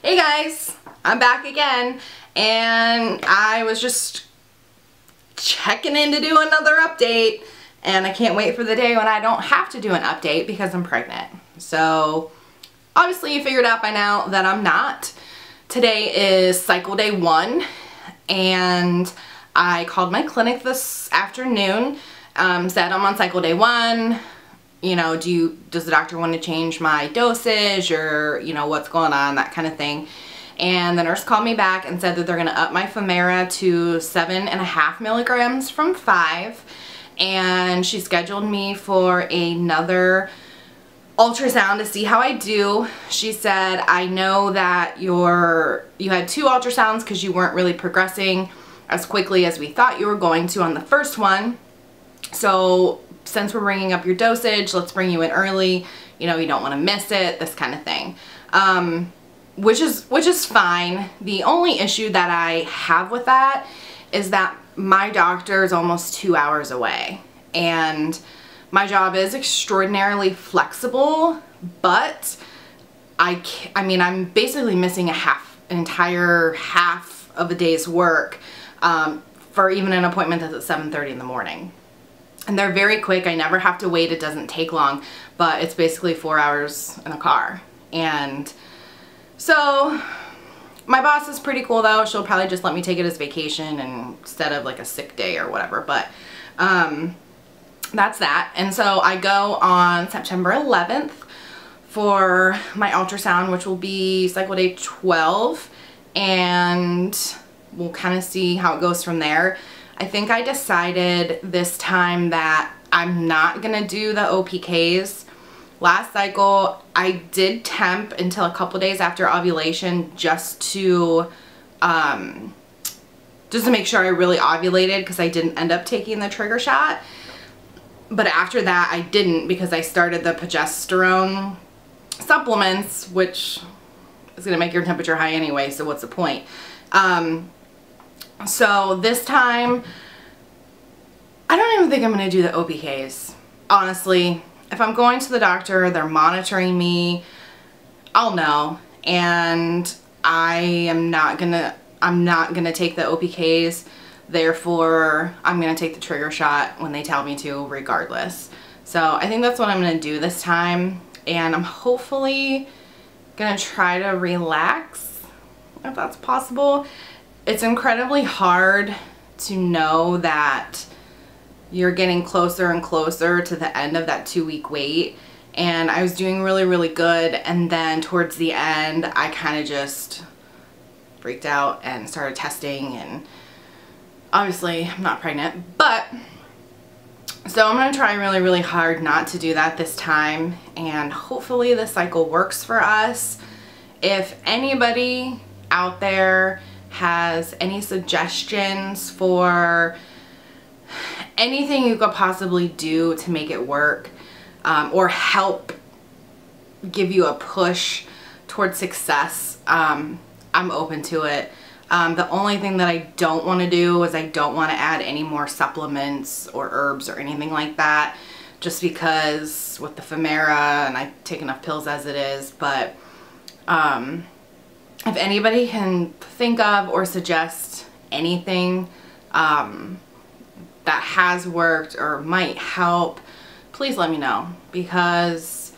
Hey guys, I'm back again, and I was just checking in to do another update, and I can't wait for the day when I don't have to do an update because I'm pregnant. So obviously you figured out by now that I'm not. Today is cycle day 1, and I called my clinic this afternoon, said I'm on cycle day 1. You know, does the doctor want to change my dosage, or, you know, what's going on, that kind of thing. And the nurse called me back and said that they're going to up my Femara to 7.5 milligrams from 5. And she scheduled me for another ultrasound to see how I do. She said, I know that you had 2 ultrasounds because you weren't really progressing as quickly as we thought you were going to on the first one. So since we're bringing up your dosage, let's bring you in early. You know, you don't want to miss it, this kind of thing. Which is fine. The only issue that I have with that is that my doctor is almost 2 hours away, and my job is extraordinarily flexible, but I mean, I'm basically missing an entire half of a day's work for even an appointment that's at 7:30 in the morning. And they're very quick. I never have to wait. It doesn't take long, but it's basically 4 hours in a car. And so my boss is pretty cool though. She'll probably just let me take it as vacation instead of like a sick day or whatever. But that's that. And so I go on September 11th for my ultrasound, which will be cycle day 12. And we'll kind of see how it goes from there. I think I decided this time that I'm not going to do the OPKs. Last cycle, I did temp until a couple days after ovulation just to make sure I really ovulated, because I didn't end up taking the trigger shot. But after that, I didn't, because I started the progesterone supplements, which is going to make your temperature high anyway, so what's the point? So this time, I don't even think I'm going to do the OPKs. Honestly, if I'm going to the doctor, they're monitoring me, I'll know. And I'm not gonna take the OPKs. Therefore, I'm gonna take the trigger shot when they tell me to, regardless. So I think that's what I'm gonna do this time. And I'm hopefully gonna try to relax, if that's possible. It's incredibly hard to know that you're getting closer and closer to the end of that 2-week wait. And I was doing really, really good. And then towards the end, I kind of just freaked out and started testing. And obviously, I'm not pregnant. But, so I'm going to try really, really hard not to do that this time. And hopefully the cycle works for us. If anybody out there has any suggestions for anything you could possibly do to make it work, or help give you a push towards success, I'm open to it. The only thing that I don't want to do is I don't want to add any more supplements or herbs or anything like that, just because with the Femara, and I take enough pills as it is. But if anybody can think of or suggest anything that has worked or might help, please let me know, because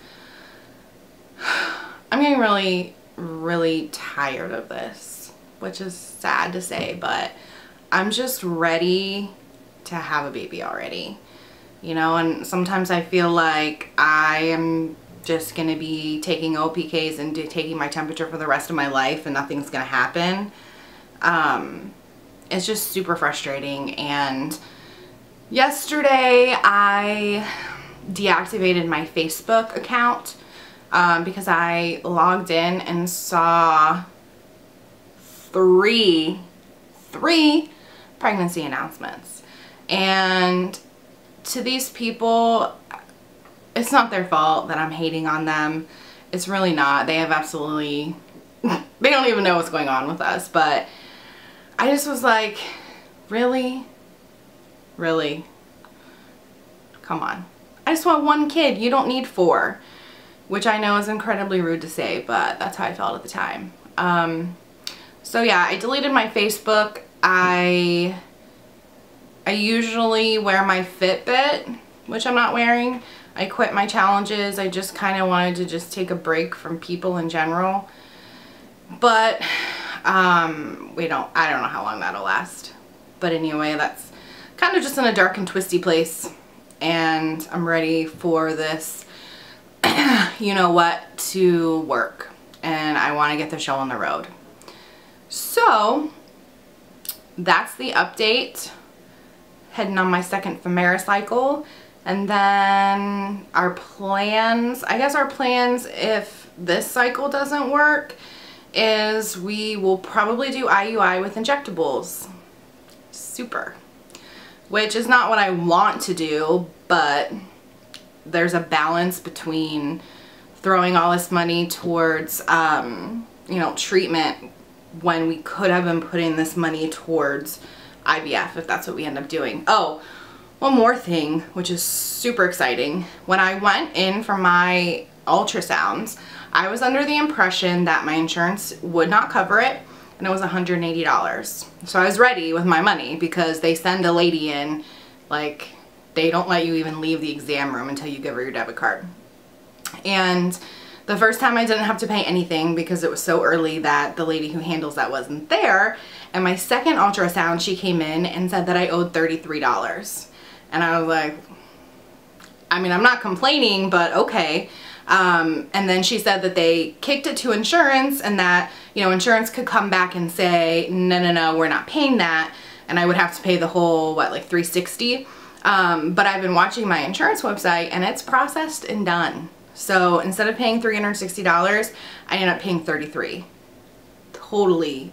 I'm getting really, really tired of this, which is sad to say, but I'm just ready to have a baby already, you know. And sometimes I feel like I am just going to be taking OPKs and taking my temperature for the rest of my life, and nothing's going to happen. It's just super frustrating. And yesterday I deactivated my Facebook account because I logged in and saw three pregnancy announcements. And to these people, it's not their fault that I'm hating on them. It's really not. They have absolutely, they don't even know what's going on with us. But I just was like, really? Really? Come on. I just want 1 kid. You don't need 4. Which I know is incredibly rude to say, but that's how I felt at the time. So yeah, I deleted my Facebook. I usually wear my Fitbit, which I'm not wearing. I quit my challenges. I just kind of wanted to just take a break from people in general. But I don't know how long that'll last. But anyway, that's kind of just in a dark and twisty place. And I'm ready for this, you know what, to work. And I want to get the show on the road. So that's the update. Heading on my second Femara cycle. And then our plans, I guess our plans if this cycle doesn't work, is we will probably do IUI with injectables. Super. Which is not what I want to do, but there's a balance between throwing all this money towards, you know, treatment when we could have been putting this money towards IVF if that's what we end up doing. Oh, one more thing, which is super exciting. When I went in for my ultrasounds, I was under the impression that my insurance would not cover it, and it was $180. So I was ready with my money because they send a lady in, like, they don't let you even leave the exam room until you give her your debit card. And the first time I didn't have to pay anything because it was so early that the lady who handles that wasn't there. And my second ultrasound, she came in and said that I owed $33. And I was like, I mean, I'm not complaining, but okay. And then she said that they kicked it to insurance and that, you know, insurance could come back and say, no, we're not paying that. And I would have to pay the whole, what, like $360. But I've been watching my insurance website and it's processed and done. So instead of paying $360, I ended up paying $33. Totally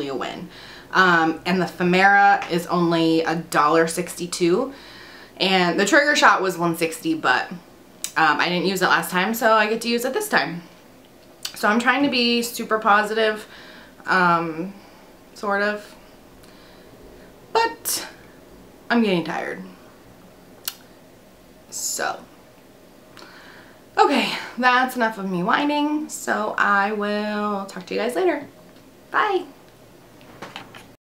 a win. And the Femara is only $1.62. And the trigger shot was $160, but I didn't use it last time, so I get to use it this time. So I'm trying to be super positive, sort of. But I'm getting tired. So, okay, that's enough of me whining. So I will talk to you guys later. Bye.